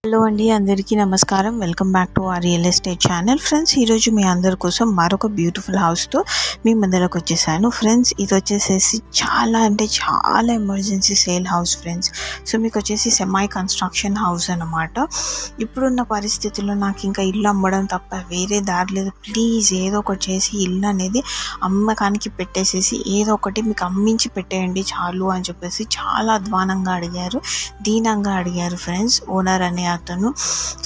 Hello అండి, అందరికీ నమస్కారం. Welcome back to our real estate channel. Friends, ఈరోజు మీ అందరి కోసం మరొక బ్యూటిఫుల్ హౌస్తో మీ ముందరకు వచ్చేసాను. ఫ్రెండ్స్, ఇది వచ్చేసేసి చాలా emergency sale house friends. So మీకు వచ్చేసి సెమై కన్స్ట్రక్షన్ హౌస్ అన్నమాట. ఇప్పుడున్న పరిస్థితుల్లో నాకు ఇంకా ఇల్లు అమ్మడం తప్ప వేరే దారి లేదు. ప్లీజ్ ఏదో ఒకటి చేసి ఇల్లు అనేది అమ్మకానికి పెట్టేసేసి ఏదో ఒకటి మీకు అమ్మించి పెట్టేయండి చాలు అని చెప్పేసి చాలా అధ్వానంగా అడిగారు, దీనంగా అడిగారు ఫ్రెండ్స్ ఓనర్ అనే అతను.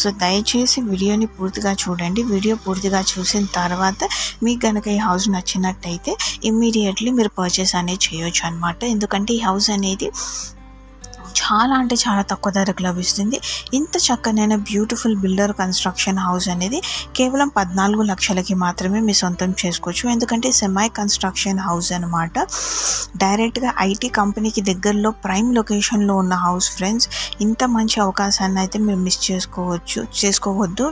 సో దయచేసి వీడియోని పూర్తిగా చూడండి. వీడియో పూర్తిగా చూసిన తర్వాత మీకు కనుక ఈ హౌస్ నచ్చినట్టయితే ఇమ్మీడియట్లీ మీరు పర్చేస్ అనేది చేయొచ్చు అనమాట. ఎందుకంటే ఈ హౌస్ అనేది చాలా తక్కువ ధరకు లభిస్తుంది. ఇంత చక్కనైన బ్యూటిఫుల్ బిల్డర్ కన్స్ట్రక్షన్ హౌస్ అనేది కేవలం 14 లక్షలకి మాత్రమే మీ సొంతం చేసుకోవచ్చు. ఎందుకంటే సెమై కన్స్ట్రక్షన్ హౌస్ అనమాట. డైరెక్ట్గా ఐటీ కంపెనీకి దగ్గరలో ప్రైమ్ లొకేషన్లో ఉన్న హౌస్ ఫ్రెండ్స్. ఇంత మంచి అవకాశాన్ని అయితే మీరు మిస్ చేసుకోవద్దు.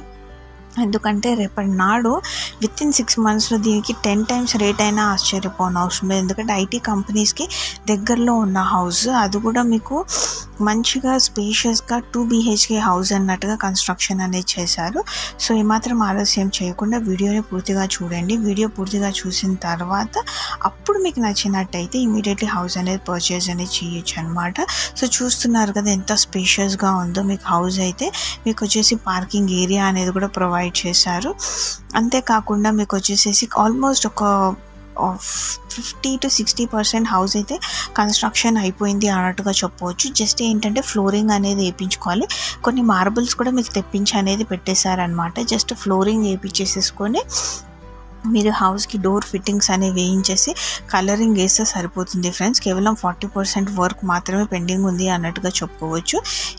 ఎందుకంటే రేపటి నాడు వితిన్ 6 monthsలో దీనికి 10 times రేట్ అయినా ఆశ్చర్యపోని అవసరం లేదు. ఎందుకంటే ఐటీ కంపెనీస్కి దగ్గరలో ఉన్న హౌస్, అది కూడా మీకు మంచిగా స్పేషియస్గా 2 BHK హౌస్ అన్నట్టుగా కన్స్ట్రక్షన్ అనేది చేశారు. సో ఏమాత్రం ఆలస్యం చేయకుండా వీడియోని పూర్తిగా చూడండి. వీడియో పూర్తిగా చూసిన తర్వాత అప్పుడు మీకు నచ్చినట్టయితే ఇమీడియట్లీ హౌస్ అనేది పర్చేజ్ అనేది చేయొచ్చు అనమాట. సో చూస్తున్నారు కదా ఎంత స్పేషియస్గా ఉందో మీకు హౌస్ అయితే. మీకు వచ్చేసి పార్కింగ్ ఏరియా అనేది కూడా ప్రొవైడ్ చేశారు. అంతేకాకుండా మీకు వచ్చేసేసి ఆల్మోస్ట్ ఒక 50 to 60% హౌస్ అయితే కన్స్ట్రక్షన్ అయిపోయింది అన్నట్టుగా చెప్పవచ్చు. జస్ట్ ఏంటంటే ఫ్లోరింగ్ అనేది వేయించుకోవాలి. కొన్ని మార్బుల్స్ కూడా మీకు తెప్పించి అనేది పెట్టేశారనమాట. జస్ట్ ఫ్లోరింగ్ వేయించేసేసుకొని మీరు హౌస్కి డోర్ ఫిట్టింగ్స్ అనేవి వేయించేసి కలరింగ్ వేస్తే సరిపోతుంది ఫ్రెండ్స్. కేవలం 40% వర్క్ మాత్రమే పెండింగ్ ఉంది అన్నట్టుగా చెప్పుకోవచ్చు.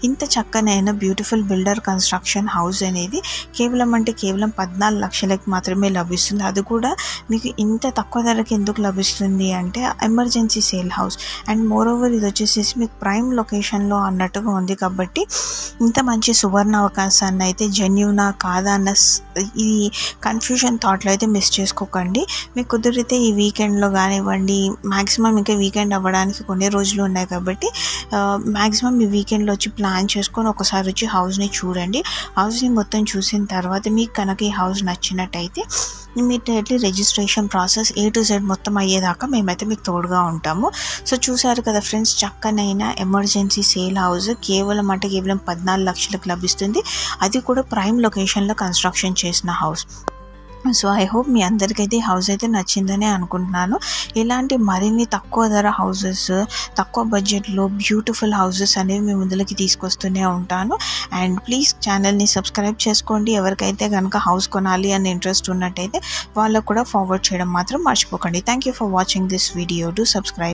ఇంత చక్కనైన బ్యూటిఫుల్ బిల్డర్ కన్స్ట్రక్షన్ హౌస్ అనేది కేవలం 14 లక్షలకి మాత్రమే లభిస్తుంది. అది కూడా మీకు ఇంత తక్కువ ధరకి ఎందుకు లభిస్తుంది అంటే emergency sale house and more over ఇది వచ్చేసేసి మీకు ప్రైమ్ లొకేషన్లో అన్నట్టుగా ఉంది. కాబట్టి ఇంత మంచి సువర్ణ అవకాశాన్ని అయితే జెన్యూనా కాదా అన్న ఈ కన్ఫ్యూజన్ థాట్లో అయితే మిస్ చేసుకోకండి. మీకు కుదిరితే ఈ వీకెండ్లో కానివ్వండి, మ్యాక్సిమం ఇంకా వీకెండ్ అవ్వడానికి కొన్ని రోజులు ఉన్నాయి కాబట్టి మ్యాక్సిమం ఈ వీకెండ్లో వచ్చి ప్లాన్ చేసుకొని ఒకసారి వచ్చి హౌస్ని చూడండి. హౌస్ని మొత్తం చూసిన తర్వాత మీకు కనుక ఈ హౌస్ నచ్చినట్టయితే immediately registration process A to Z మొత్తం అయ్యేదాకా మేమైతే మీకు తోడుగా ఉంటాము. సో చూసారు కదా ఫ్రెండ్స్, చక్కనైన ఎమర్జెన్సీ సేల్ హౌస్ కేవలం 14 లక్షలకు లభిస్తుంది. అది కూడా ప్రైమ్ లొకేషన్లో కన్స్ట్రక్షన్ చేసిన హౌస్. సో ఐ హోప్ మీ అందరికైతే హౌస్ అయితే నచ్చిందని అనుకుంటున్నాను. ఇలాంటి మరిన్ని తక్కువ ధర హౌసెస్, తక్కువ బడ్జెట్లో బ్యూటిఫుల్ హౌసెస్ అనేవి మీ ముందులకి తీసుకొస్తూనే ఉంటాను. అండ్ ప్లీజ్ ఛానల్ని సబ్స్క్రైబ్ చేసుకోండి. ఎవరికైతే కనుక హౌస్ కొనాలి అనే ఇంట్రెస్ట్ ఉన్నట్టయితే వాళ్ళకు కూడా ఫార్వర్డ్ చేయడం మాత్రం మర్చిపోకండి. Thank you for watching this video. Do subscribe.